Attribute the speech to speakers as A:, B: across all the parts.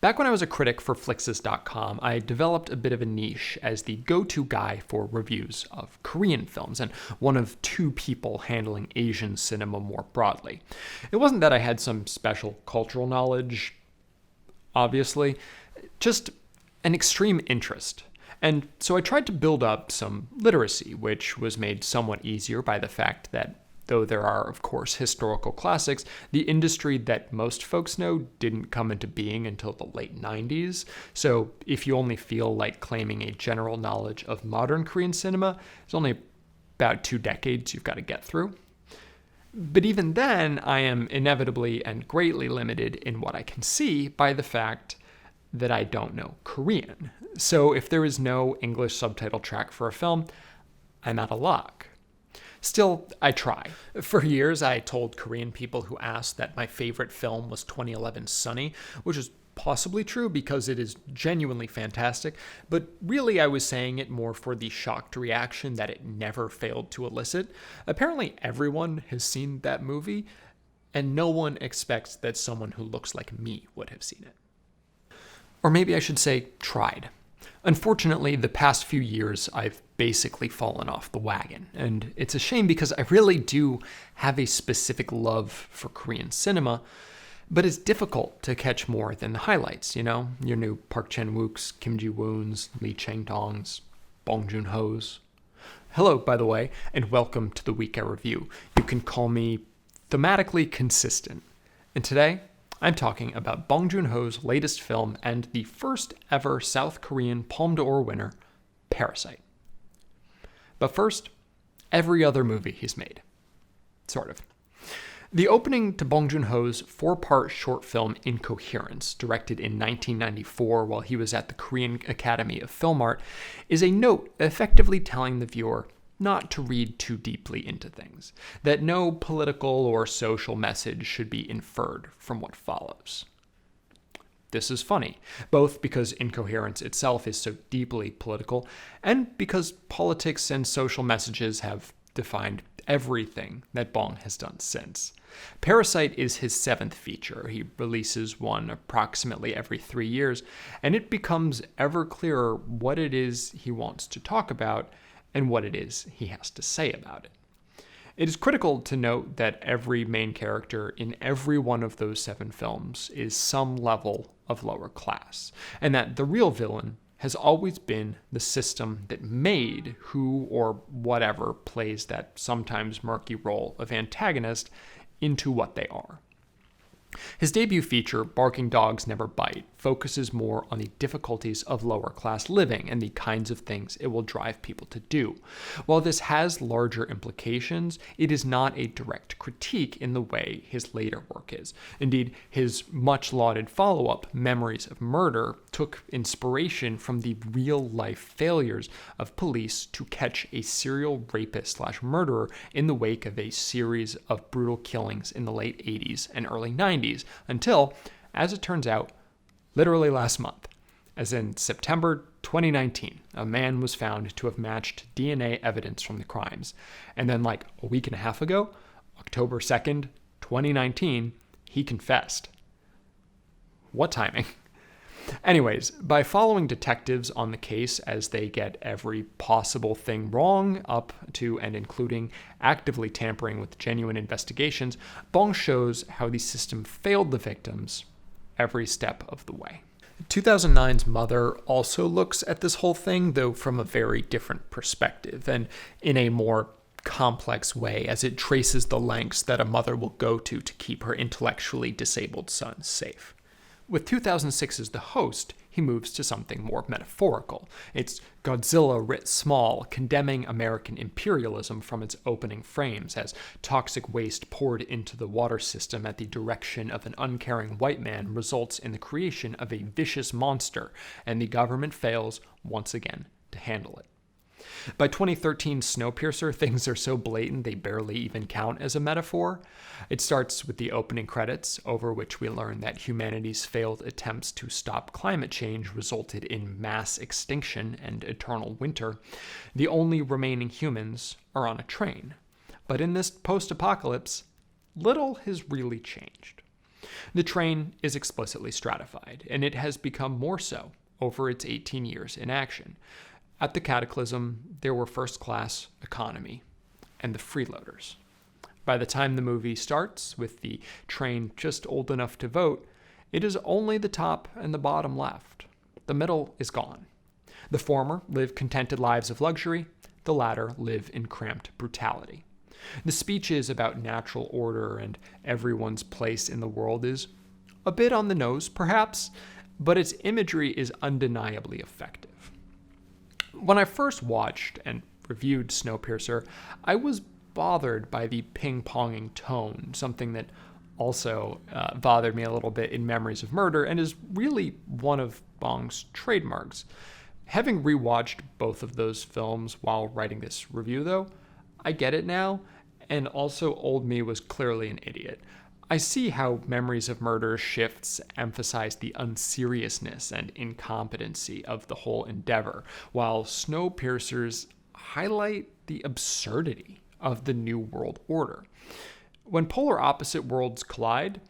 A: Back when I was a critic for Flixes.com, I developed a bit of a niche as the go-to guy for reviews of Korean films, and one of two people handling Asian cinema more broadly. It wasn't that I had some special cultural knowledge, obviously, just an extreme interest. And so I tried to build up some literacy, which was made somewhat easier by the fact that though there are, of course, historical classics, the industry that most folks know didn't come into being until the late 90s. So if you only feel like claiming a general knowledge of modern Korean cinema, it's only about 2 decades you've got to get through. But even then, I am inevitably and greatly limited in what I can see by the fact that I don't know Korean. So if there is no English subtitle track for a film, I'm out of luck. Still, I try. For years, I told Korean people who asked that my favorite film was 2011's Sunny, which is possibly true because it is genuinely fantastic, but really I was saying it more for the shocked reaction that it never failed to elicit. Apparently everyone has seen that movie, and no one expects that someone who looks like me would have seen it. Or maybe I should say tried. Unfortunately, the past few years, I've basically fallen off the wagon. And it's a shame because I really do have a specific love for Korean cinema, but it's difficult to catch more than the highlights, your new Park Chan-wook's, Kim Ji-woon's, Lee Chang-dong's, Bong Joon-ho's. Hello, by the way, and welcome to the Week I Review. You can call me thematically consistent. And today, I'm talking about Bong Joon-ho's latest film and the first ever South Korean Palme d'Or winner, Parasite. But first, every other movie he's made. Sort of. The opening to Bong Joon-ho's 4-part short film Incoherence, directed in 1994 while he was at the Korean Academy of Film Art, is a note effectively telling the viewer not to read too deeply into things, that no political or social message should be inferred from what follows. This is funny, both because Incoherence itself is so deeply political, and because politics and social messages have defined everything that Bong has done since. Parasite is his 7th feature. He releases one approximately every 3 years, and it becomes ever clearer what it is he wants to talk about and what it is he has to say about it. It is critical to note that every main character in every one of those 7 films is some level of lower class, and that the real villain has always been the system that made who or whatever plays that sometimes murky role of antagonist into what they are. His debut feature, Barking Dogs Never Bite, focuses more on the difficulties of lower-class living and the kinds of things it will drive people to do. While this has larger implications, it is not a direct critique in the way his later work is. Indeed, his much-lauded follow-up, Memories of Murder, took inspiration from the real-life failures of police to catch a serial rapist/murderer in the wake of a series of brutal killings in the late 80s and early 90s, until, as it turns out, literally last month, as in September 2019, a man was found to have matched DNA evidence from the crimes. And then like a week and a half ago, October 2nd, 2019, he confessed. What timing? Anyways, by following detectives on the case as they get every possible thing wrong, up to and including actively tampering with genuine investigations, Bong shows how the system failed the victims every step of the way. 2009's Mother also looks at this whole thing, though from a very different perspective, and in a more complex way, as it traces the lengths that a mother will go to keep her intellectually disabled son safe. With 2006's The Host, he moves to something more metaphorical. It's Godzilla writ small, condemning American imperialism from its opening frames as toxic waste poured into the water system at the direction of an uncaring white man results in the creation of a vicious monster, and the government fails once again to handle it. By 2013's Snowpiercer, things are so blatant they barely even count as a metaphor. It starts with the opening credits, over which we learn that humanity's failed attempts to stop climate change resulted in mass extinction and eternal winter. The only remaining humans are on a train. But in this post-apocalypse, little has really changed. The train is explicitly stratified, and it has become more so over its 18 years in action. At the Cataclysm, there were first class, economy, and the freeloaders. By the time the movie starts, with the train just old enough to vote, it is only the top and the bottom left. The middle is gone. The former live contented lives of luxury, the latter live in cramped brutality. The speeches about natural order and everyone's place in the world is a bit on the nose, perhaps, but its imagery is undeniably effective. When I first watched and reviewed Snowpiercer, I was bothered by the ping-ponging tone, something that also bothered me a little bit in Memories of Murder and is really one of Bong's trademarks. Having rewatched both of those films while writing this review, though, I get it now, and also old me was clearly an idiot. I see how Memories of Murder shifts emphasize the unseriousness and incompetency of the whole endeavor, while Snowpiercer's highlight the absurdity of the New World Order. When polar opposite worlds collide,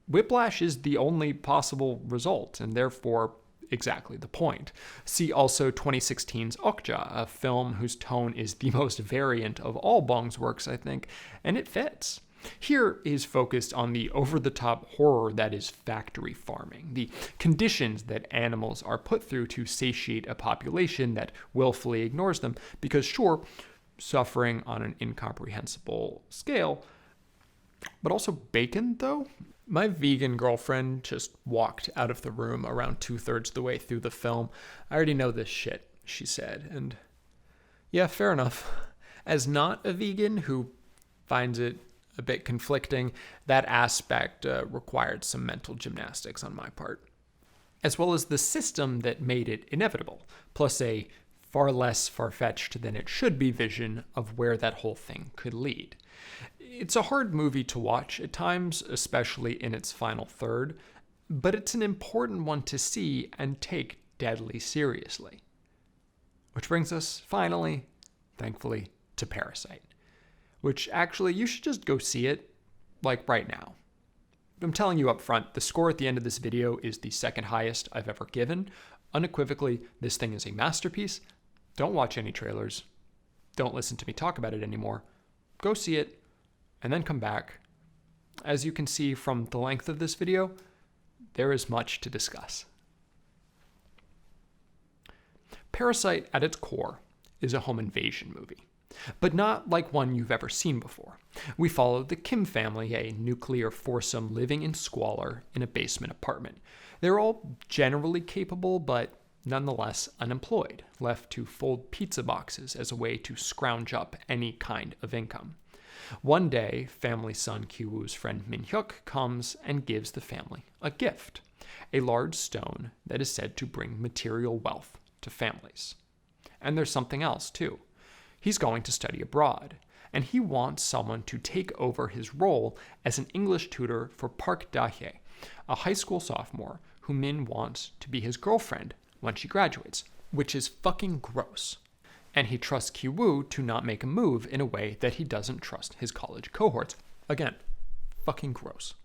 A: whiplash is the only possible result, and therefore exactly the point. See also 2016's Okja, a film whose tone is the most variant of all Bong's works, I think, and it fits. Here is focused on the over-the-top horror that is factory farming, the conditions that animals are put through to satiate a population that willfully ignores them, because sure, suffering on an incomprehensible scale, but also bacon, though? My vegan girlfriend just walked out of the room around 2/3 the way through the film. I already know this shit, she said, and yeah, fair enough. As not a vegan who finds it a bit conflicting, that aspect required some mental gymnastics on my part, as well as the system that made it inevitable, plus a far less far-fetched than it should be vision of where that whole thing could lead. It's a hard movie to watch at times, especially in its final third, but it's an important one to see and take deadly seriously. Which brings us, finally, thankfully, to Parasite. Which actually, you should just go see it, like right now. I'm telling you up front, the score at the end of this video is the second highest I've ever given. Unequivocally, this thing is a masterpiece. Don't watch any trailers. Don't listen to me talk about it anymore. Go see it, and then come back. As you can see from the length of this video, there is much to discuss. Parasite, at its core, is a home invasion movie, but not like one you've ever seen before. We follow the Kim family, a nuclear foursome living in squalor in a basement apartment. They're all generally capable, but nonetheless unemployed, left to fold pizza boxes as a way to scrounge up any kind of income. One day, family son Ki-woo's friend Min-hyuk comes and gives the family a gift, a large stone that is said to bring material wealth to families. And there's something else, too. He's going to study abroad, and he wants someone to take over his role as an English tutor for Park Da-hye, a high school sophomore who Min wants to be his girlfriend when she graduates, which is fucking gross. And he trusts Ki-woo to not make a move in a way that he doesn't trust his college cohorts. Again, fucking gross.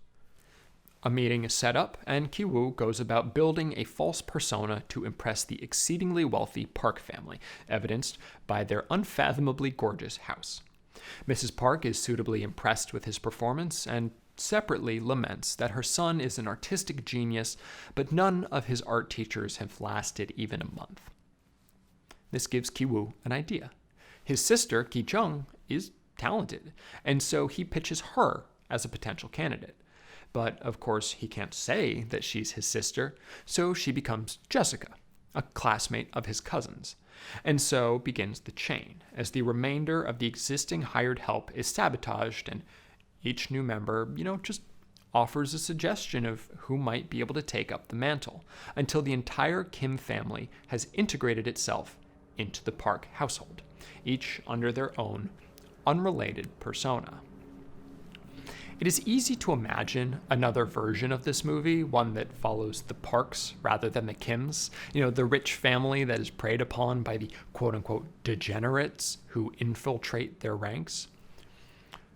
A: A meeting is set up, and Ki-woo goes about building a false persona to impress the exceedingly wealthy Park family, evidenced by their unfathomably gorgeous house. Mrs. Park is suitably impressed with his performance and separately laments that her son is an artistic genius, but none of his art teachers have lasted even a month. This gives Ki-woo an idea. His sister, Ki-jung, is talented, and so he pitches her as a potential candidate. But, of course, he can't say that she's his sister, so she becomes Jessica, a classmate of his cousin's. And so begins the chain, as the remainder of the existing hired help is sabotaged, and each new member, just offers a suggestion of who might be able to take up the mantle, until the entire Kim family has integrated itself into the Park household, each under their own unrelated persona. It is easy to imagine another version of this movie, one that follows the Parks rather than the Kims, the rich family that is preyed upon by the quote-unquote degenerates who infiltrate their ranks.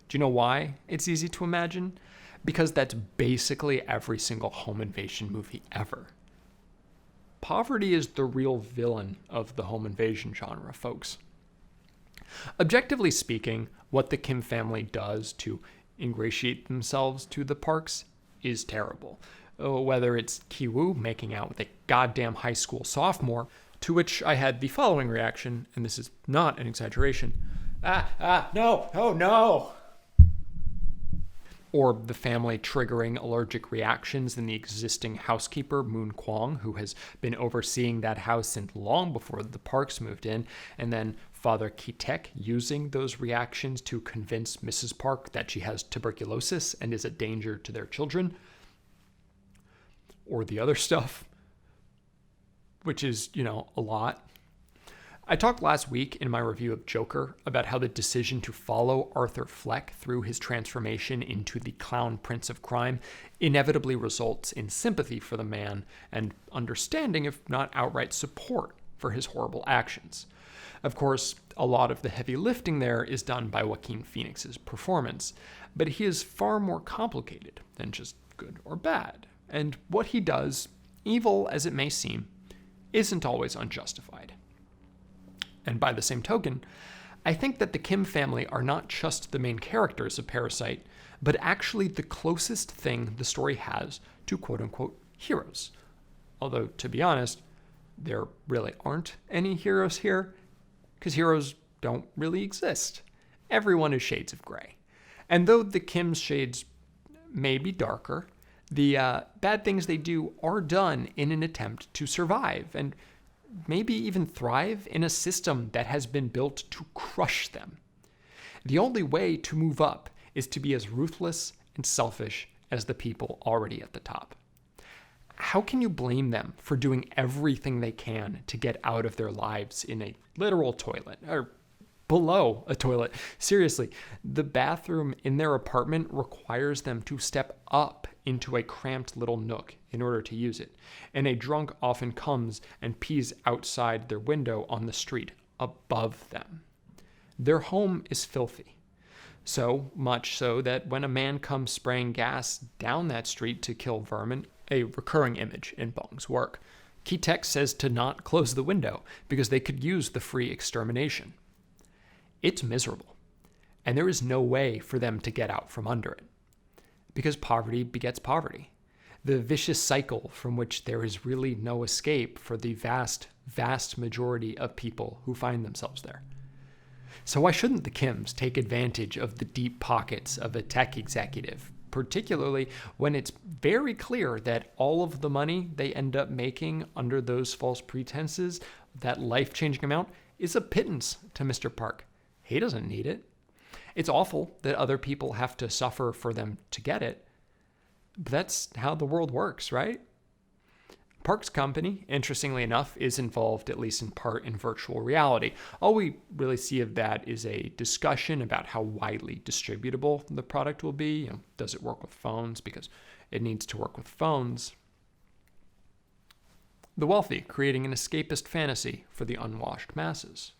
A: Do you know why it's easy to imagine? Because that's basically every single home invasion movie ever. Poverty is the real villain of the home invasion genre, folks. Objectively speaking, what the Kim family does to ingratiate themselves to the Parks is terrible. Whether it's Ki-woo making out with a goddamn high school sophomore, to which I had the following reaction, and this is not an exaggeration. No, oh no! Or the family triggering allergic reactions in the existing housekeeper, Moon Kwang, who has been overseeing that house since long before the Parks moved in, and then Father Ki-taek using those reactions to convince Mrs. Park that she has tuberculosis and is a danger to their children. Or the other stuff, which is, a lot. I talked last week in my review of Joker about how the decision to follow Arthur Fleck through his transformation into the clown prince of crime inevitably results in sympathy for the man and understanding, if not outright support, for his horrible actions. Of course, a lot of the heavy lifting there is done by Joaquin Phoenix's performance, but he is far more complicated than just good or bad, and what he does, evil as it may seem, isn't always unjustified. And by the same token, I think that the Kim family are not just the main characters of Parasite, but actually the closest thing the story has to quote-unquote heroes. Although, to be honest, there really aren't any heroes here, because heroes don't really exist. Everyone is shades of gray. And though the Kim's shades may be darker, the bad things they do are done in an attempt to survive, and maybe even thrive in a system that has been built to crush them. The only way to move up is to be as ruthless and selfish as the people already at the top. How can you blame them for doing everything they can to get out of their lives in a literal toilet, or below a toilet? Seriously, the bathroom in their apartment requires them to step up into a cramped little nook in order to use it, and a drunk often comes and pees outside their window on the street above them. Their home is filthy, so much so that when a man comes spraying gas down that street to kill vermin, a recurring image in Bong's work, Ki-taek says to not close the window because they could use the free extermination. It's miserable, and there is no way for them to get out from under it. Because poverty begets poverty, the vicious cycle from which there is really no escape for the vast, vast majority of people who find themselves there. So why shouldn't the Kims take advantage of the deep pockets of a tech executive, particularly when it's very clear that all of the money they end up making under those false pretenses, that life-changing amount, is a pittance to Mr. Park. He doesn't need it. It's awful that other people have to suffer for them to get it, but that's how the world works, right? Park's company, interestingly enough, is involved at least in part in virtual reality. All we really see of that is a discussion about how widely distributable the product will be. Does it work with phones? Because it needs to work with phones. The wealthy creating an escapist fantasy for the unwashed masses.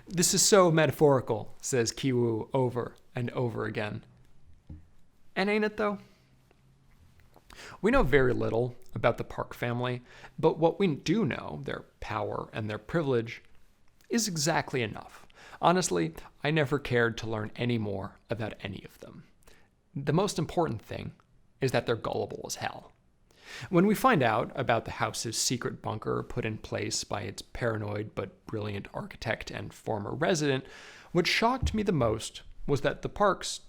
A: This is so metaphorical, says Ki-woo over and over again. And ain't it though? We know very little about the Park family, but what we do know, their power and their privilege, is exactly enough. Honestly, I never cared to learn any more about any of them. The most important thing is that they're gullible as hell. When we find out about the house's secret bunker put in place by its paranoid but brilliant architect and former resident, what shocked me the most was that the Parks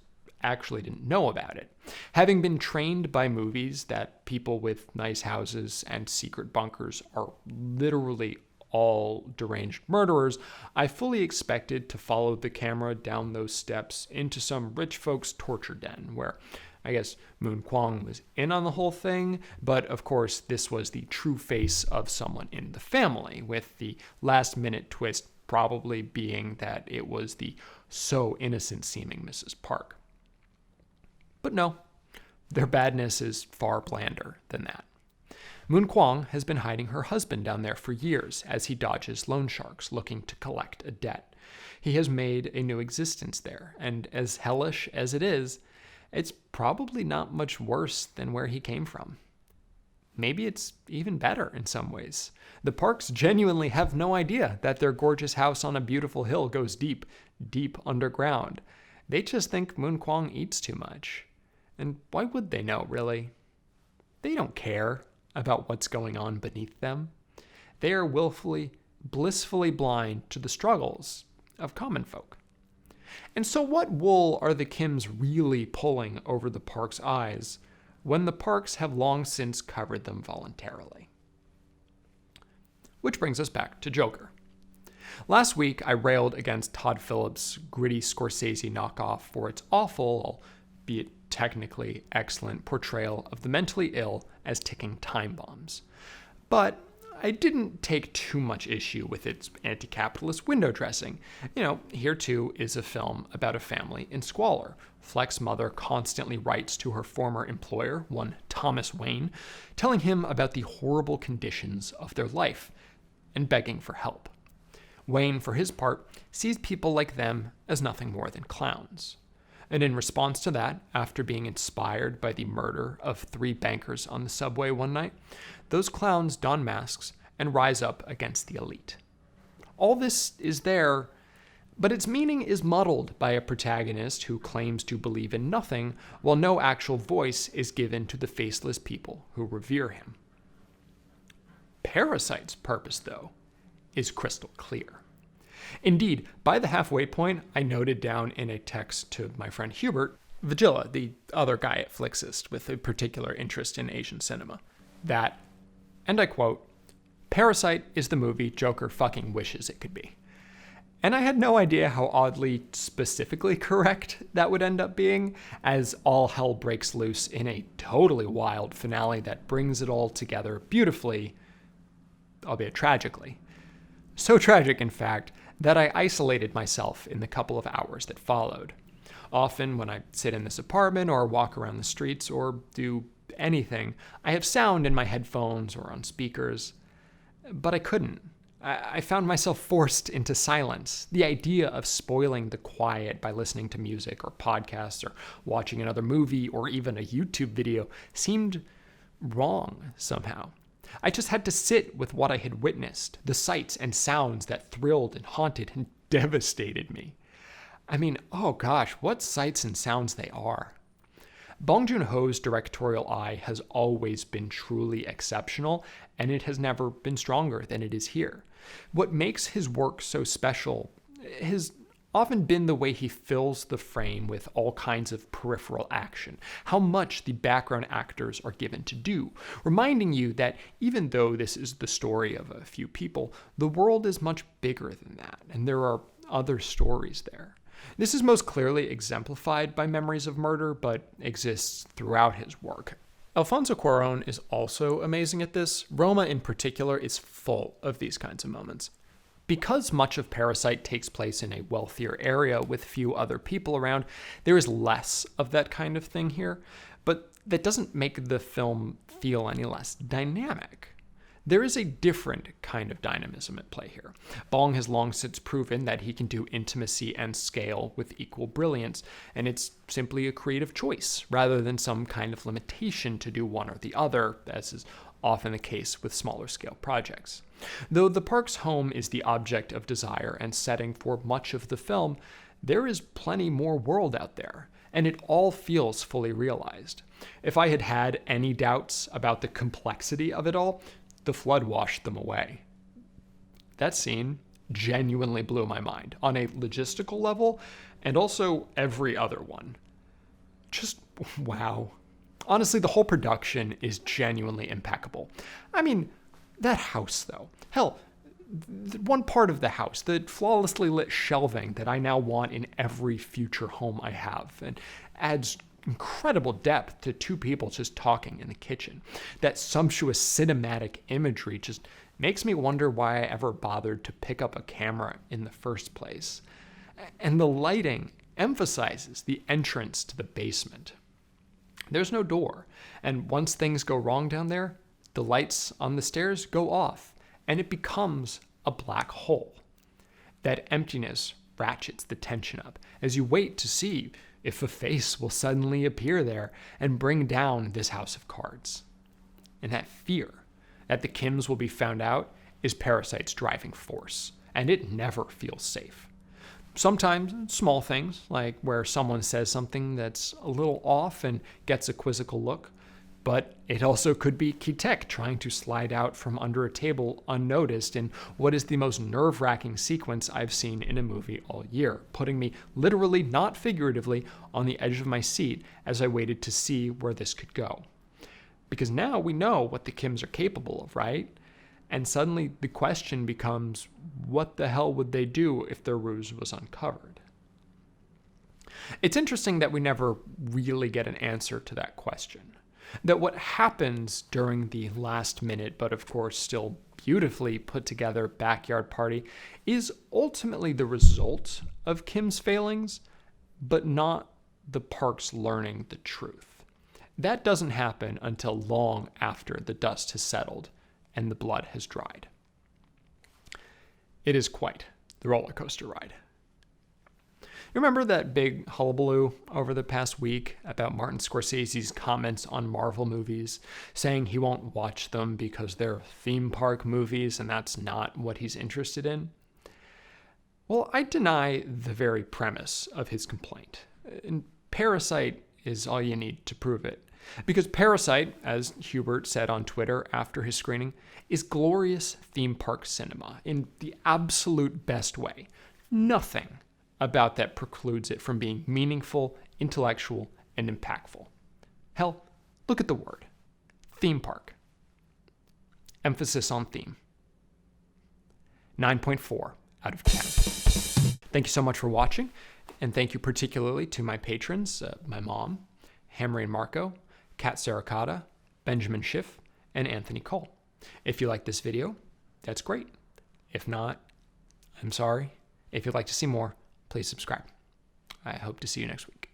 A: actually didn't know about it. Having been trained by movies that people with nice houses and secret bunkers are literally all deranged murderers, I fully expected to follow the camera down those steps into some rich folks' torture den where I guess Moon Kwang was in on the whole thing, but of course this was the true face of someone in the family, with the last-minute twist probably being that it was the so innocent-seeming Mrs. Park. But no, their badness is far blander than that. Moon Kwang has been hiding her husband down there for years as he dodges loan sharks looking to collect a debt. He has made a new existence there, and as hellish as it is, it's probably not much worse than where he came from. Maybe it's even better in some ways. The Parks genuinely have no idea that their gorgeous house on a beautiful hill goes deep, deep underground. They just think Moon Kwang eats too much. And why would they know, really? They don't care about what's going on beneath them. They are willfully, blissfully blind to the struggles of common folk. And so what wool are the Kims really pulling over the Parks' eyes when the Parks have long since covered them voluntarily? Which brings us back to Joker. Last week, I railed against Todd Phillips' gritty Scorsese knockoff for its awful, albeit technically excellent, portrayal of the mentally ill as ticking time bombs. But I didn't take too much issue with its anti-capitalist window dressing. Here too is a film about a family in squalor. Fleck's mother constantly writes to her former employer, one Thomas Wayne, telling him about the horrible conditions of their life and begging for help. Wayne, for his part, sees people like them as nothing more than clowns. And in response to that, after being inspired by the murder of 3 bankers on the subway one night, those clowns don masks and rise up against the elite. All this is there, but its meaning is muddled by a protagonist who claims to believe in nothing, while no actual voice is given to the faceless people who revere him. Parasite's purpose, though, is crystal clear. Indeed, by the halfway point, I noted down in a text to my friend Hubert, Vigila, the other guy at Flixist with a particular interest in Asian cinema, that, and I quote, "Parasite is the movie Joker fucking wishes it could be." And I had no idea how oddly specifically correct that would end up being, as all hell breaks loose in a totally wild finale that brings it all together beautifully, albeit tragically. So tragic, in fact, that I isolated myself in the couple of hours that followed. Often, when I sit in this apartment or walk around the streets or do anything, I have sound in my headphones or on speakers, but I couldn't. I found myself forced into silence. The idea of spoiling the quiet by listening to music or podcasts or watching another movie or even a YouTube video seemed wrong somehow. I just had to sit with what I had witnessed, the sights and sounds that thrilled and haunted and devastated me. I mean, oh gosh, what sights and sounds they are. Bong Joon-ho's directorial eye has always been truly exceptional, and it has never been stronger than it is here. What makes his work so special has often been the way he fills the frame with all kinds of peripheral action, how much the background actors are given to do, reminding you that even though this is the story of a few people, the world is much bigger than that, and there are other stories there. This is most clearly exemplified by Memories of Murder, but exists throughout his work. Alfonso Cuarón is also amazing at this. Roma in particular is full of these kinds of moments. Because much of Parasite takes place in a wealthier area with few other people around, there is less of that kind of thing here, but that doesn't make the film feel any less dynamic. There is a different kind of dynamism at play here. Bong has long since proven that he can do intimacy and scale with equal brilliance, and it's simply a creative choice rather than some kind of limitation to do one or the other, as is often the case with smaller scale projects. Though the park's home is the object of desire and setting for much of the film, there is plenty more world out there, and it all feels fully realized. If I had had any doubts about the complexity of it all, the flood washed them away. That scene genuinely blew my mind on a logistical level and also every other one. Just wow. Honestly, the whole production is genuinely impeccable. I mean, that house though. Hell, one part of the house, the flawlessly lit shelving that I now want in every future home I have, and adds incredible depth to 2 people just talking in the kitchen. That sumptuous cinematic imagery just makes me wonder why I ever bothered to pick up a camera in the first place. And the lighting emphasizes the entrance to the basement. There's no door, and once things go wrong down there, the lights on the stairs go off, and it becomes a black hole. That emptiness ratchets the tension up as you wait to see if a face will suddenly appear there and bring down this house of cards. And that fear that the Kims will be found out is Parasite's driving force, and it never feels safe. Sometimes small things, like where someone says something that's a little off and gets a quizzical look, but it also could be Ki-taek trying to slide out from under a table unnoticed in what is the most nerve-wracking sequence I've seen in a movie all year, putting me literally, not figuratively, on the edge of my seat as I waited to see where this could go. Because now we know what the Kims are capable of, right? And suddenly the question becomes, what the hell would they do if their ruse was uncovered? It's interesting that we never really get an answer to that question. That what happens during the last minute, but of course still beautifully put together backyard party, is ultimately the result of Kim's failings, but not the Parks learning the truth. That doesn't happen until long after the dust has settled and the blood has dried. It is quite the roller coaster ride. You remember that big hullabaloo over the past week about Martin Scorsese's comments on Marvel movies, saying he won't watch them because they're theme park movies and that's not what he's interested in? Well, I deny the very premise of his complaint. And Parasite is all you need to prove it. Because Parasite, as Hubert said on Twitter after his screening, is glorious theme park cinema in the absolute best way. Nothing about that precludes it from being meaningful, intellectual, and impactful. Hell, look at the word. Theme park. Emphasis on theme. 9.4 out of 10. Thank you so much for watching, and thank you particularly to my patrons, my mom, Hamry and Marco, Kat Saracata, Benjamin Schiff, and Anthony Cole. If you like this video, that's great. If not, I'm sorry. If you'd like to see more, please subscribe. I hope to see you next week.